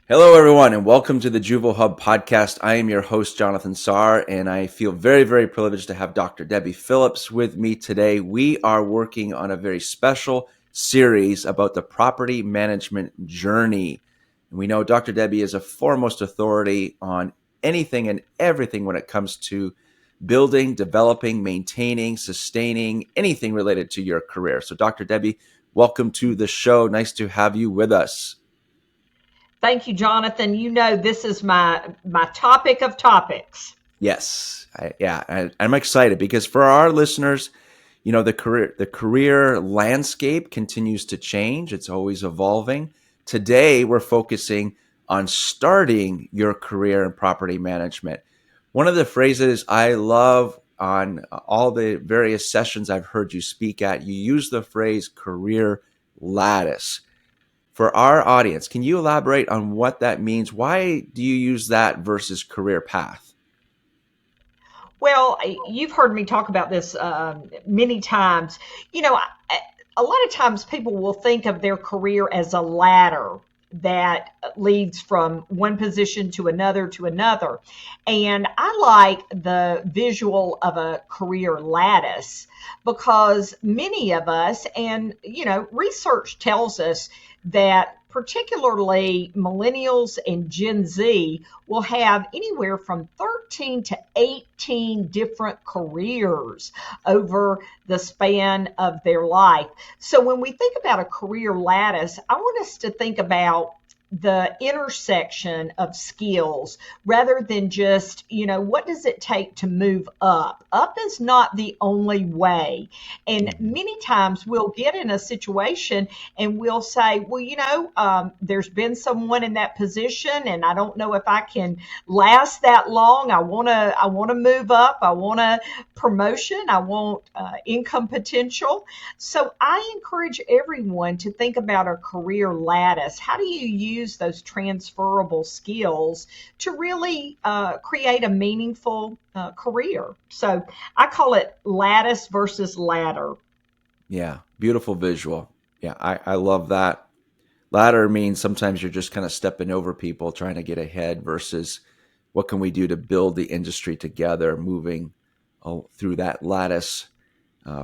Hello, everyone, and welcome to the Juvo Hub podcast. I am your host, Jonathan Saar, and I feel very, very privileged to have Dr. Debbie Phillips with me today. We are working on a very special series about the property management journey. And we know Dr. Debbie is a foremost authority on anything and everything when it comes to building, developing, maintaining, sustaining, anything related to your career. So, Dr. Debbie, welcome to the show. Nice to have you with us. Thank you, Jonathan. You know, this is my topic of topics. Yes, I'm excited because for our listeners, the career landscape continues to change. It's always evolving. Today, we're focusing on starting your career in property management. One of the phrases I love on all the various sessions I've heard you speak at, you use the phrase career lattice. For our audience, can you elaborate on what that means? Why do you use that versus career path? Well, you've heard me talk about this many times. You know, a lot of times people will think of their career as a ladder that leads from one position to another to another. And I like the visual of a career lattice because many of us, and, research tells us that particularly millennials and Gen Z will have anywhere from 13 to 18 different careers over the span of their life. So when we think about a career lattice, I want us to think about the intersection of skills rather than just, what does it take to move up? Up is not the only way. And many times we'll get in a situation and we'll say, well, there's been someone in that position and I don't know if I can last that long. I want to move up. I want a promotion. I want income potential. So I encourage everyone to think about a career lattice. How do you use those transferable skills to really create a meaningful career? So I call it lattice versus ladder. Yeah, beautiful visual. Yeah, I love that. Ladder means sometimes you're just kind of stepping over people trying to get ahead versus what can we do to build the industry together, moving through that lattice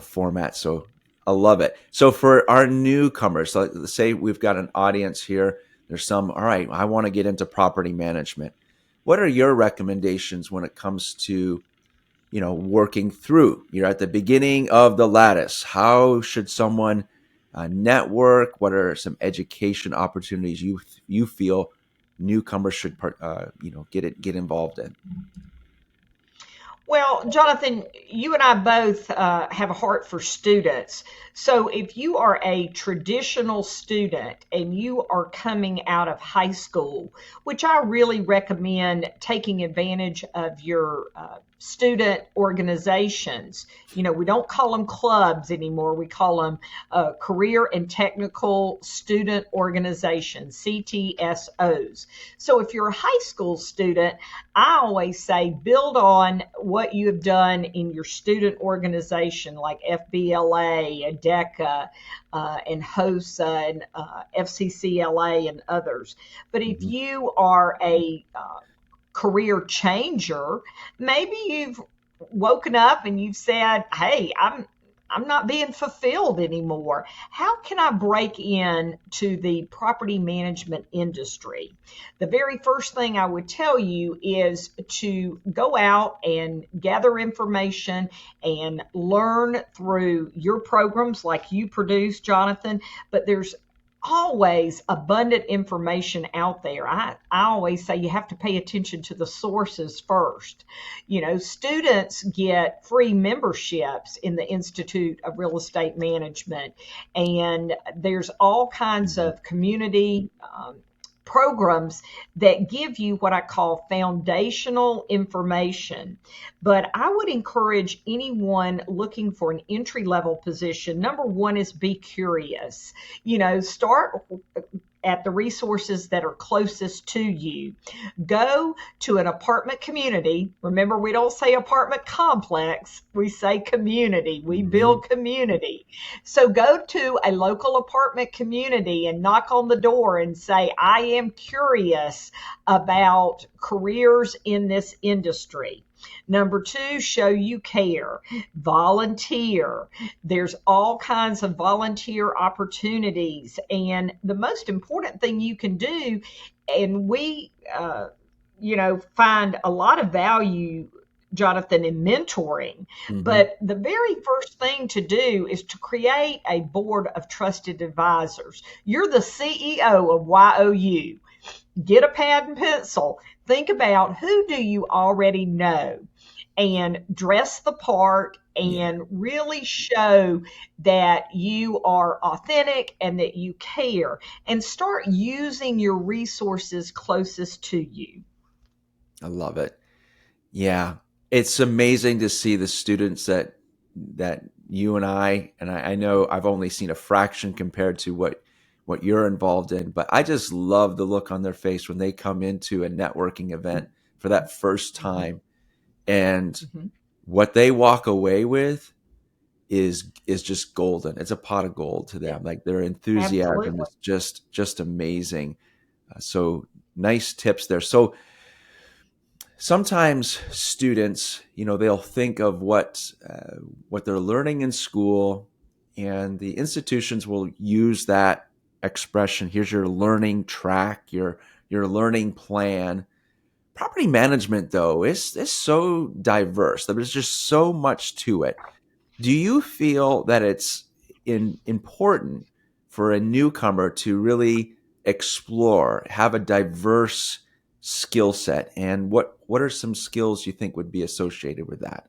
format. So I love it. So for our newcomers, so let's say we've got an audience here. There's some, all right, I want to get into property management. What are your recommendations when it comes to working through? You're at the beginning of the lattice. How should someone network? What are some education opportunities you feel newcomers should get involved in? Well, Jonathan, you and I both have a heart for students. So if you are a traditional student and you are coming out of high school, which I really recommend taking advantage of your student organizations. We don't call them clubs anymore. We call them career and technical student organizations, CTSOs. So if you're a high school student, I always say build on what you have done in your student organization like FBLA, ADECA, and HOSA, and FCCLA, and others. But if Mhm. you are a career changer, maybe you've woken up and you've said, "Hey, I'm not being fulfilled anymore. How can I break in to the property management industry?" The very first thing I would tell you is to go out and gather information and learn through your programs like you produce, Jonathan. But there's always abundant information out there. I always say you have to pay attention to the sources first. Students get free memberships in the Institute of Real Estate Management, and there's all kinds of community programs that give you what I call foundational information. But I would encourage anyone looking for an entry level position. Number one is be curious. Start at the resources that are closest to you. Go to an apartment community. Remember, we don't say apartment complex, we say community. We Hmm. build community. So go to a local apartment community and knock on the door and say, I am curious about careers in this industry. Number two, show you care. Volunteer. There's all kinds of volunteer opportunities. And the most important thing you can do, and we find a lot of value, Jonathan, in mentoring. Hmm. But the very first thing to do is to create a board of trusted advisors. You're the CEO of YOU. Get a pad and pencil. Think about, who do you already know, and dress the part Yeah, and really show that you are authentic and that you care, and start using your resources closest to you. I love it. Yeah, it's amazing to see the students that you and I know I've only seen a fraction compared to what you're involved in, but I just love the look on their face when they come into a networking event for that first Mhm, time, and mhm. what they walk away with is just golden. It's a pot of gold to Yeah, them. Like, their enthusiasm absolutely. is just amazing. So nice tips there. So sometimes students, they'll think of what they're learning in school, and the institutions will use that expression. Here's your learning track, your learning plan. Property management, though, is so diverse. There's just so much to it. Do you feel that it's important for a newcomer to really explore, have a diverse skill set? And what are some skills you think would be associated with that?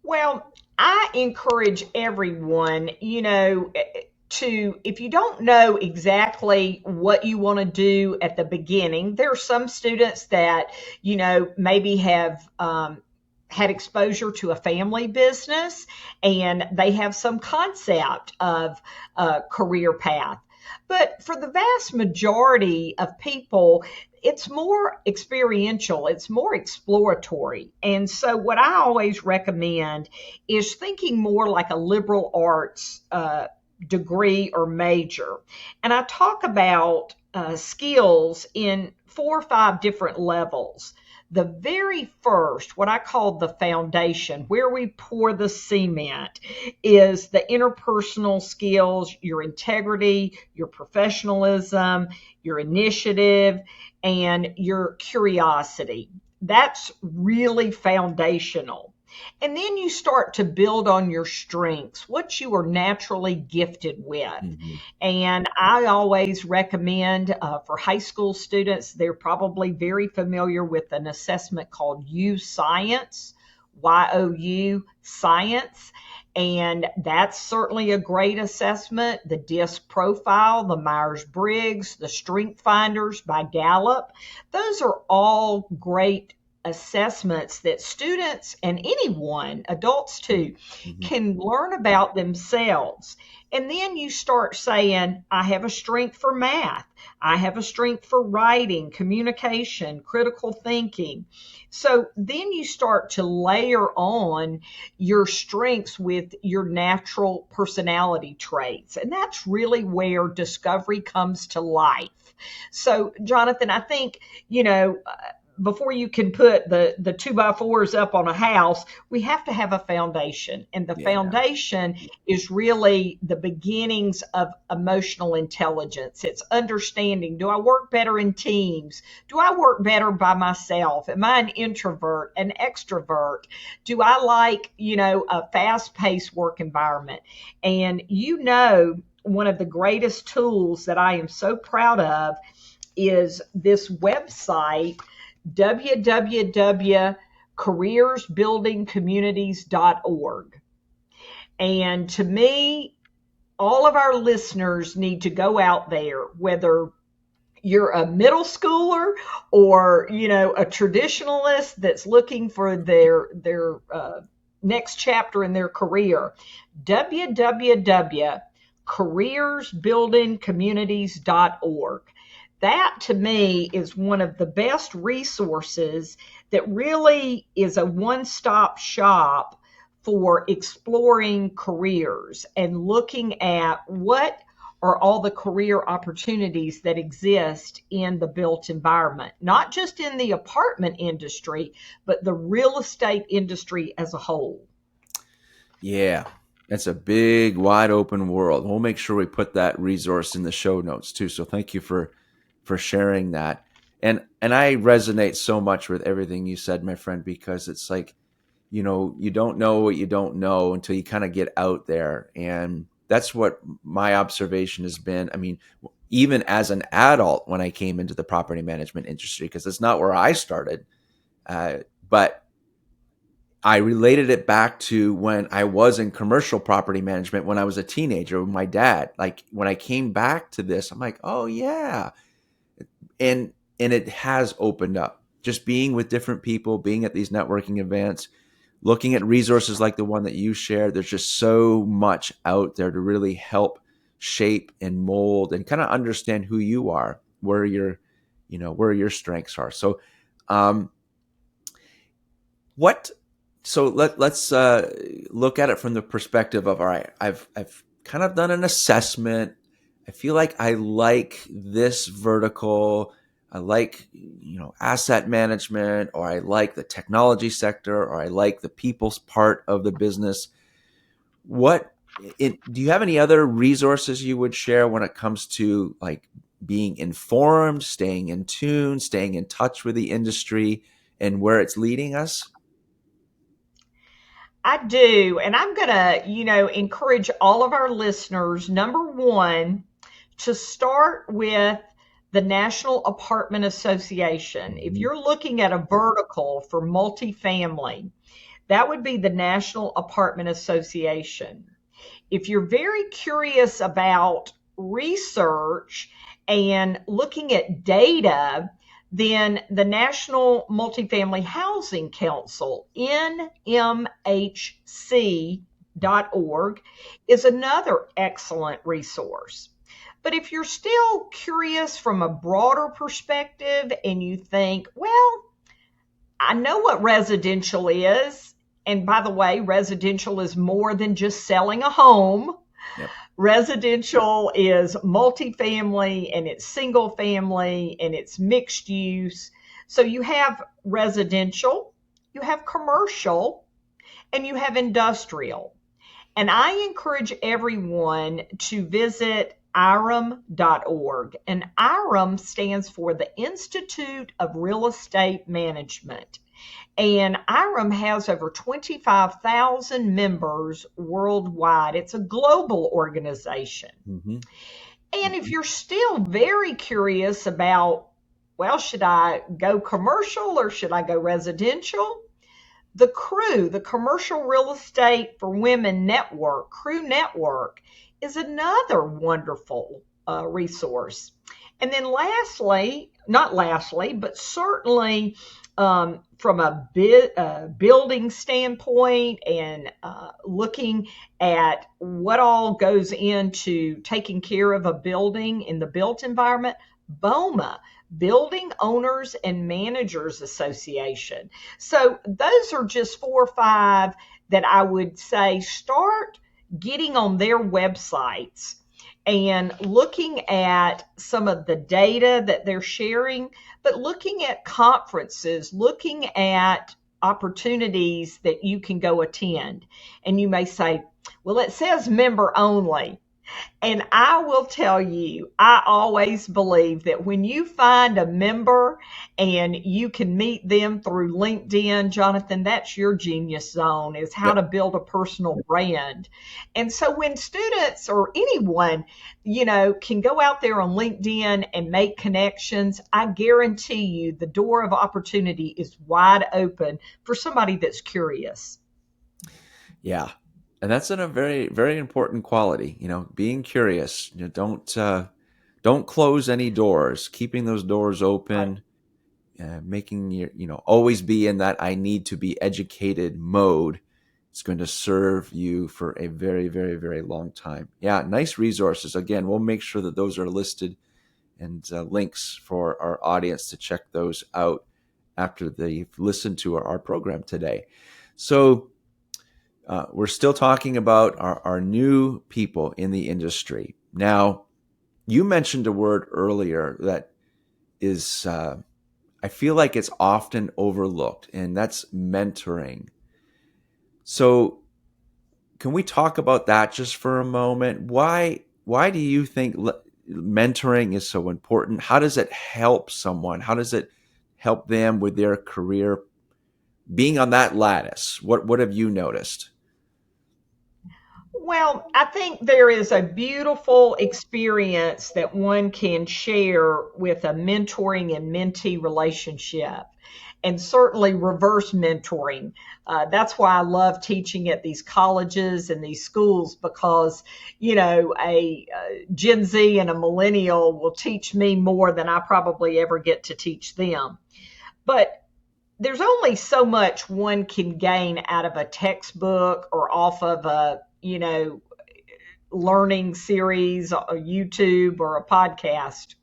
Well, I encourage everyone, if you don't know exactly what you want to do at the beginning, there are some students that, maybe have had exposure to a family business, and they have some concept of a career path. But for the vast majority of people, it's more experiential, it's more exploratory. And so, what I always recommend is thinking more like a liberal arts degree or major. And I talk about skills in 4 or 5 different levels. The very first, what I call the foundation, where we pour the cement, is the interpersonal skills, your integrity, your professionalism, your initiative, and your curiosity. That's really foundational. And then you start to build on your strengths, what you are naturally gifted with. Hmm. And I always recommend for high school students, they're probably very familiar with an assessment called U Science, YOU Science. And that's certainly a great assessment. The DISC profile, the Myers Briggs, the Strength Finders by Gallup, those are all great assessments that students and anyone, adults too, Hmm. can learn about themselves. And then you start saying, I have a strength for math. I have a strength for writing, communication, critical thinking. So then you start to layer on your strengths with your natural personality traits. And that's really where discovery comes to life. So, Jonathan, I think, you know, before you can put the 2x4s up on a house, we have to have a foundation. And the Yeah. foundation is really the beginnings of emotional intelligence. It's understanding, do I work better in teams? Do I work better by myself? Am I an introvert, an extrovert? Do I like, a fast paced work environment? And one of the greatest tools that I am so proud of is this website, www.careersbuildingcommunities.org. And to me, all of our listeners need to go out there, whether you're a middle schooler or a traditionalist that's looking for their next chapter in their career. www careersbuildingcommunities.org. That to me is one of the best resources that really is a one stop shop for exploring careers and looking at what are all the career opportunities that exist in the built environment, not just in the apartment industry, but the real estate industry as a whole. Yeah, it's a big, wide open world. We'll make sure we put that resource in the show notes too. So thank you for sharing that. And I resonate so much with everything you said, my friend, because it's like, you don't know what you don't know until you kind of get out there. And that's what my observation has been. I mean, even as an adult, when I came into the property management industry, because it's not where I started, but I related it back to when I was in commercial property management when I was a teenager with my dad. Like when I came back to this, I'm like, oh yeah. And it has opened up. Just being with different people, being at these networking events, looking at resources like the one that you shared, there's just so much out there to really help shape and mold and kind of understand who you are, where your strengths are. So um, what so let's look at it from the perspective of, all right, I've kind of done an assessment. I feel like I like this vertical. I like, asset management, or I like the technology sector, or I like the people's part of the business. Do you have any other resources you would share when it comes to like being informed, staying in tune, staying in touch with the industry and where it's leading us? I do. And I'm going to, encourage all of our listeners, number one, to start with the National Apartment Association. If Mhm. you're looking at a vertical for multifamily, that would be the National Apartment Association. If you're very curious about research and looking at data, then the National Multifamily Housing Council, nmhc.org, is another excellent resource. But if you're still curious from a broader perspective and you think, well, I know what residential is. And by the way, residential is more than just selling a home. Yep. Residential is multifamily and it's single family and it's mixed use. So you have residential, you have commercial, and you have industrial. And I encourage everyone to visit IREM.org. And IREM stands for the Institute of Real Estate Management. And IREM has over 25,000 members worldwide. It's a global organization. Mm-hmm. And if Mm-hmm. you're still very curious about, well, should I go commercial or should I go residential? The CREW, the Commercial Real Estate for Women Network, CREW Network, is another wonderful resource. And then lastly, not lastly, but certainly from a building standpoint and looking at what all goes into taking care of a building in the built environment, BOMA, Building Owners and Managers Association. So those are just 4 or 5 that I would say start getting on their websites and looking at some of the data that they're sharing, but looking at conferences, looking at opportunities that you can go attend. And you may say, well, it says member only. And I will tell you, I always believe that when you find a member and you can meet them through LinkedIn, Jonathan, that's your genius zone, is how Yep. to build a personal brand. And so when students or anyone, can go out there on LinkedIn and make connections, I guarantee you the door of opportunity is wide open for somebody that's curious. Yeah. And that's a very, very important quality, being curious. Don't close any doors, keeping those doors Right. open, making always be in that I need to be educated mode, It's going to serve you for a very, very, very long time. Yeah, nice resources. Again, we'll make sure that those are listed and links for our audience to check those out after they've listened to our program today. So we're still talking about our new people in the industry. Now, you mentioned a word earlier that is, I feel like it's often overlooked, and that's mentoring. So, can we talk about that just for a moment? Why do you think mentoring is so important? How does it help someone? How does it help them with their career being on that lattice? What have you noticed? Well, I think there is a beautiful experience that one can share with a mentoring and mentee relationship, and certainly reverse mentoring. That's why I love teaching at these colleges and these schools because, a Gen Z and a millennial will teach me more than I probably ever get to teach them. But there's only so much one can gain out of a textbook or off of a, learning series, a YouTube or a podcast.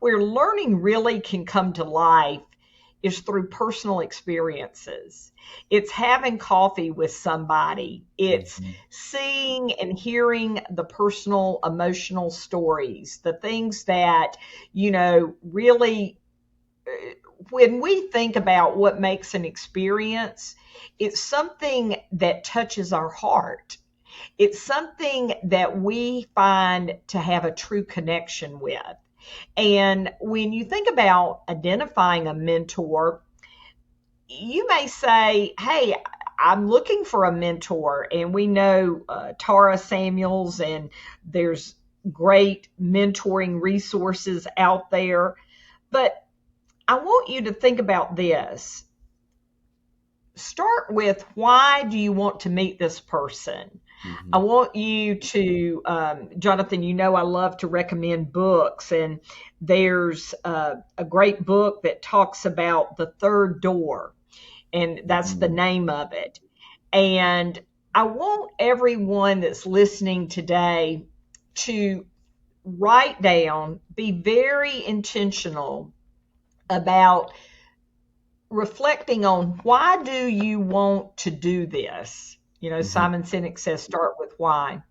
Where learning really can come to life is through personal experiences. It's having coffee with somebody. It's Mm-hmm. seeing and hearing the personal emotional stories, the things that, really when we think about what makes an experience, it's something that touches our heart. It's something that we find to have a true connection with. And when you think about identifying a mentor, you may say, hey, I'm looking for a mentor. And we know Tara Samuels, and there's great mentoring resources out there. But I want you to think about this. Start with, why do you want to meet this person? I Mm-hmm. want you to, Jonathan, I love to recommend books, and there's a great book that talks about the third door, and that's the Mm-hmm. name of it. And I want everyone that's listening today to write down, be very intentional about reflecting on, why do you want to do this? Mm-hmm. Simon Sinek says start with why.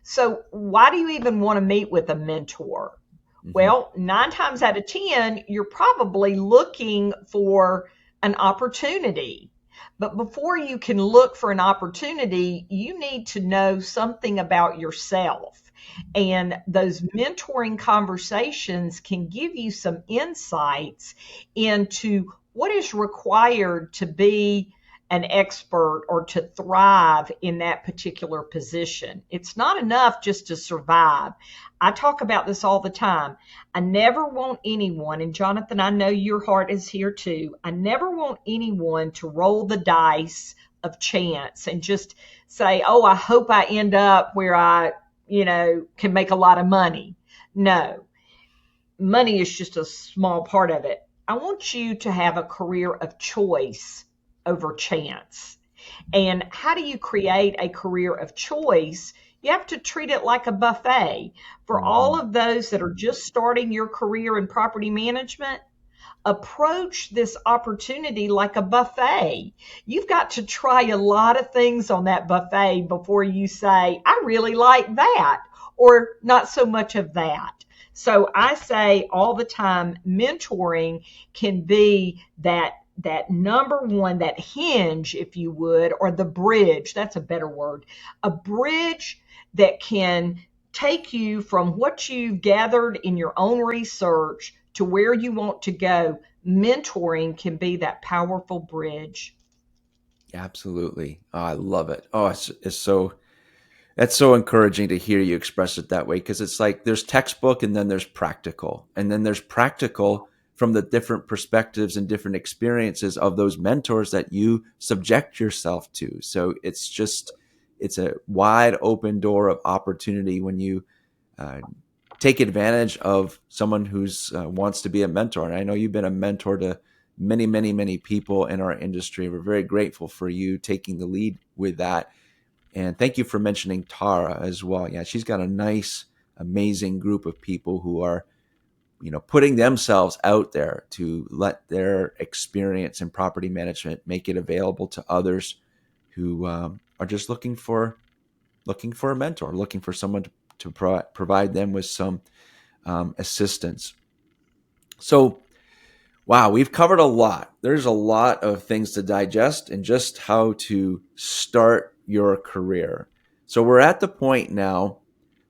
So, why do you even want to meet with a mentor? Mm-hmm. Well, 9 times out of 10, you're probably looking for an opportunity. But before you can look for an opportunity, you need to know something about yourself. And those mentoring conversations can give you some insights into what is required to be an expert or to thrive in that particular position. It's not enough just to survive. I talk about this all the time. I never want anyone, and Jonathan, I know your heart is here too. I never want anyone to roll the dice of chance and just say, oh, I hope I end up where I, can make a lot of money. No, money is just a small part of it. I want you to have a career of choice over chance. And how do you create a career of choice? You have to treat it like a buffet. For all Mm-hmm. of those that are just starting your career in property management, approach this opportunity like a buffet. You've got to try a lot of things on that buffet before you say, I really like that, or not so much of that. So I say all the time, mentoring can be that number one, that hinge, if you would, or the bridge. That's a better word. A bridge that can take you from what you've gathered in your own research to where you want to go. Mentoring can be that powerful bridge. Absolutely. Oh, I love it. Oh, it's so that's so encouraging to hear you express it that way, because it's like there's textbook and then there's practical. And then there's practical from the different perspectives and different experiences of those mentors that you subject yourself to. So it's a wide open door of opportunity when you uh, take advantage of someone who's wants to be a mentor. And I know you've been a mentor to many, many, many people in our industry. We're very grateful for you taking the lead with that. And thank you for mentioning Tara as well. Yeah, she's got a nice, amazing group of people who are, putting themselves out there to let their experience in property management make it available to others who are just looking for a mentor, looking for someone to provide them with some assistance. So, wow, we've covered a lot. There's a lot of things to digest and just how to start your career. So we're at the point now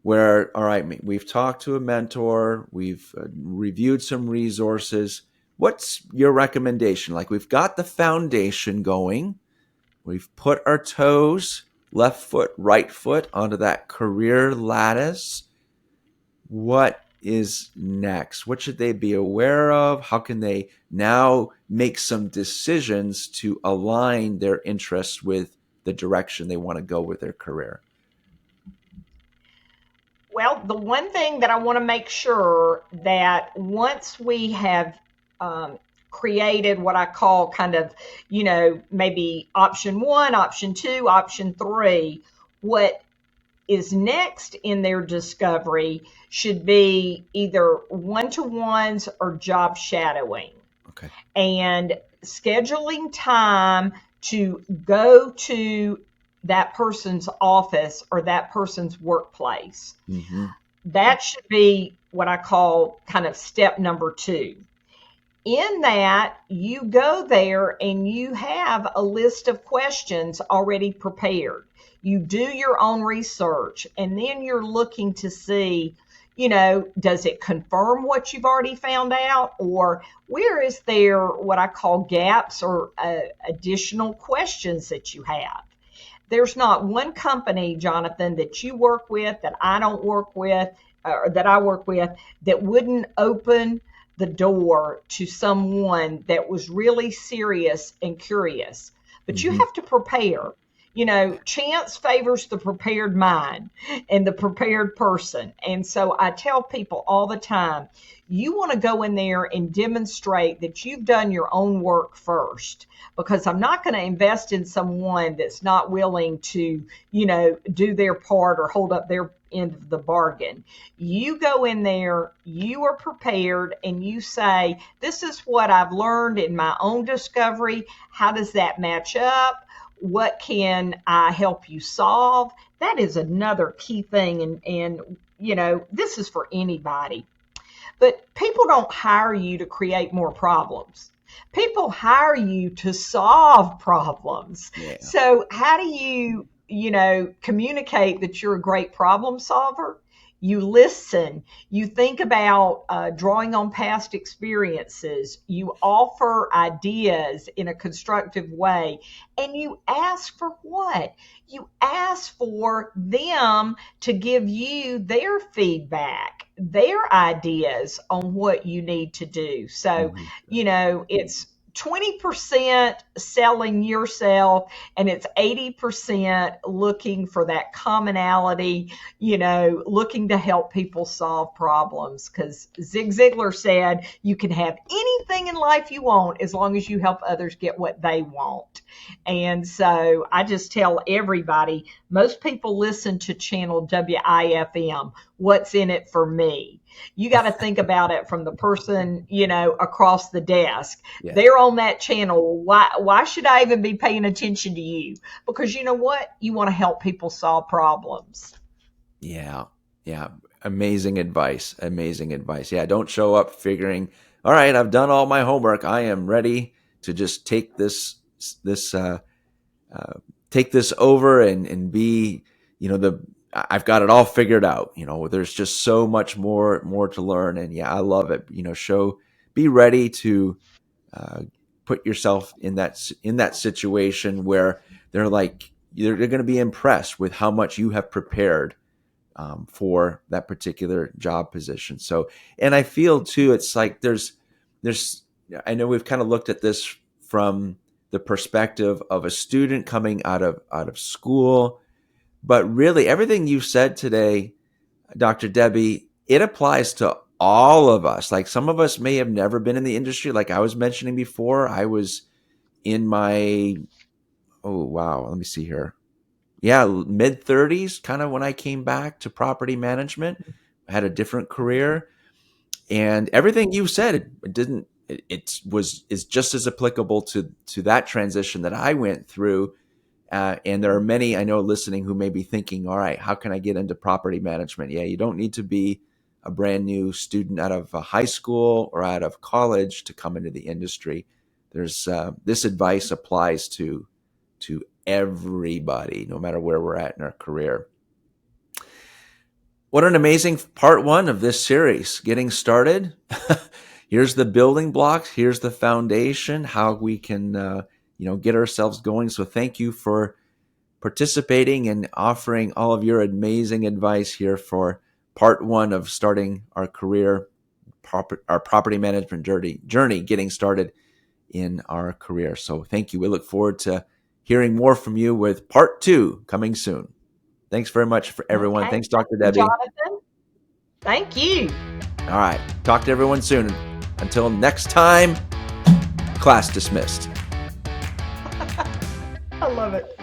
where, all right, we've talked to a mentor, we've reviewed some resources. What's your recommendation? Like, we've got the foundation going, we've put our toes, left foot, right foot, onto that career lattice. What is next? What should they be aware of? How can they now make some decisions to align their interests with the direction they want to go with their career? Well, the one thing that I want to make sure that once we have um, created what I call kind of, maybe option one, option two, option three, what is next in their discovery should be either one to ones or job shadowing Okay. and scheduling time to go to that person's office or that person's workplace. Mm-hmm. That should be what I call kind of step number two. In that, you go there and you have a list of questions already prepared. You do your own research, and then you're looking to see, does it confirm what you've already found out, or where is there what I call gaps or additional questions that you have? There's not one company, Jonathan, that you work with, that I don't work with, or that I work with, that wouldn't open the door to someone that was really serious and curious. But you Mm-hmm. have to prepare. Chance favors the prepared mind and the prepared person. And so I tell people all the time, you want to go in there and demonstrate that you've done your own work first, because I'm not going to invest in someone that's not willing to, do their part or hold up their end of the bargain. You go in there, you are prepared, and you say, this is what I've learned in my own discovery. How does that match up? What can I help you solve? That is another key thing. And this is for anybody. But people don't hire you to create more problems. People hire you to solve problems. Yeah. So how do you communicate that you're a great problem solver? You listen. You think about drawing on past experiences. You offer ideas in a constructive way. And you ask for what? You ask for them to give you their feedback, their ideas on what you need to do. So, Mm-hmm. it's 20% selling yourself and it's 80% looking for that commonality, looking to help people solve problems. Because Zig Ziglar said you can have anything in life you want as long as you help others get what they want. And so I just tell everybody, most people listen to channel WIFM. What's in it for me? You got to think about it from the person, across the desk. Yeah. They're on that channel. Why should I even be paying attention to you? Because you know what? You want to help people solve problems. Yeah. Yeah. Amazing advice. Amazing advice. Yeah. Don't show up figuring, all right, I've done all my homework. I am ready to just this, uh, take this over and be, I've got it all figured out. There's just so much more to learn. And yeah, I love it. Be ready to, uh, put yourself in that situation where they're going to be impressed with how much you have prepared for that particular job position. So, and I feel too, it's like there's, I know we've kind of looked at this from the perspective of a student coming out of school, but really everything you said today, Dr. Debbie, it applies to all of us, like some of us may have never been in the industry. Like I was mentioning before, I was in my, oh, wow, let me see here. Yeah, mid 30s, kind of when I came back to property management. I had a different career, and everything you said, it didn't, it was, is just as applicable to that transition that I went through. And there are many I know listening who may be thinking, all right, how can I get into property management? Yeah, you don't need to be a brand new student out of high school or out of college to come into the industry. There's this advice applies to everybody, no matter where we're at in our career. What an amazing part one of this series, getting started. Here's the building blocks. Here's the foundation, how we can, get ourselves going. So thank you for participating and offering all of your amazing advice here for part one of starting our career, our property management journey, getting started in our career. So thank you. We look forward to hearing more from you with part two coming soon. Thanks very much for everyone. Okay. Thanks, Dr. Thank you, Debbie. Jonathan. Thank you. All right. Talk to everyone soon. Until next time, class dismissed. I love it.